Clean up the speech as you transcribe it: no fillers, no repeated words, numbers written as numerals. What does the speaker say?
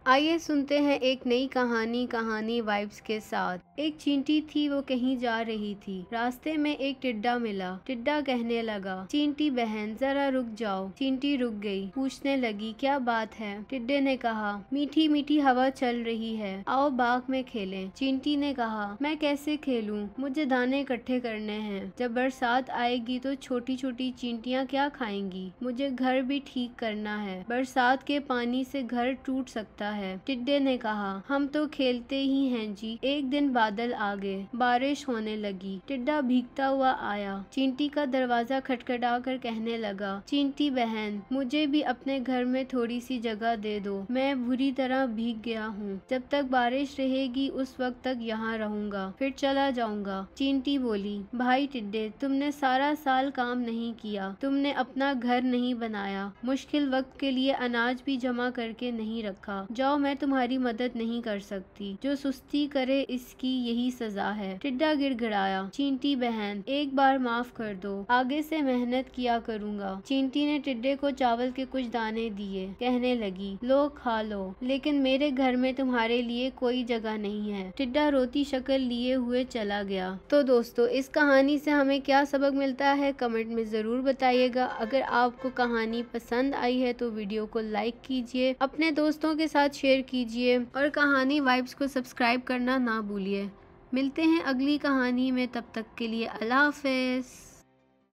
आइए सुनते हैं एक नई कहानी वाइब्स के साथ। एक चींटी थी, वो कहीं जा रही थी। रास्ते में एक टिड्डा मिला। टिड्डा कहने लगा, चींटी बहन जरा रुक जाओ। चींटी रुक गई, पूछने लगी, क्या बात है? टिड्डे ने कहा, मीठी मीठी हवा चल रही है, आओ बाग में खेलें। चींटी ने कहा, मैं कैसे खेलूं? मुझे दाने इकट्ठे करने हैं। जब बरसात आएगी तो छोटी छोटी चींटियां क्या खाएंगी? मुझे घर भी ठीक करना है, बरसात के पानी से घर टूट सकता है। टिड्डे ने कहा, हम तो खेलते ही हैं जी। एक दिन बादल आ गए, बारिश होने लगी। टिड्डा भीगता हुआ आया। चींटी का दरवाजा खटखटा कर कहने लगा, चींटी बहन मुझे भी अपने घर में थोड़ी सी जगह दे दो, मैं बुरी तरह भीग गया हूँ। जब तक बारिश रहेगी उस वक्त तक यहाँ रहूंगा, फिर चला जाऊंगा। चींटी बोली, भाई टिड्डे, तुमने सारा साल काम नहीं किया, तुमने अपना घर नहीं बनाया, मुश्किल वक्त के लिए अनाज भी जमा करके नहीं रखा। जाओ, मैं तुम्हारी मदद नहीं कर सकती। जो सुस्ती करे इसकी यही सजा है। टिड्डा गिड़गिड़ाया, चींटी बहन एक बार माफ कर दो, आगे से मेहनत किया करूंगा। चींटी ने टिड्डे को चावल के कुछ दाने दिए, कहने लगी, लो खा लो, लेकिन मेरे घर में तुम्हारे लिए कोई जगह नहीं है। टिड्डा रोती शक्ल लिए हुए चला गया। तो दोस्तों, इस कहानी से हमें क्या सबक मिलता है, कमेंट में जरूर बताइएगा। अगर आपको कहानी पसंद आई है तो वीडियो को लाइक कीजिए, अपने दोस्तों के साथ शेयर कीजिए और कहानी वाइब्स को सब्सक्राइब करना ना भूलिए। मिलते हैं अगली कहानी में, तब तक के लिए अल्लाह हाफिज।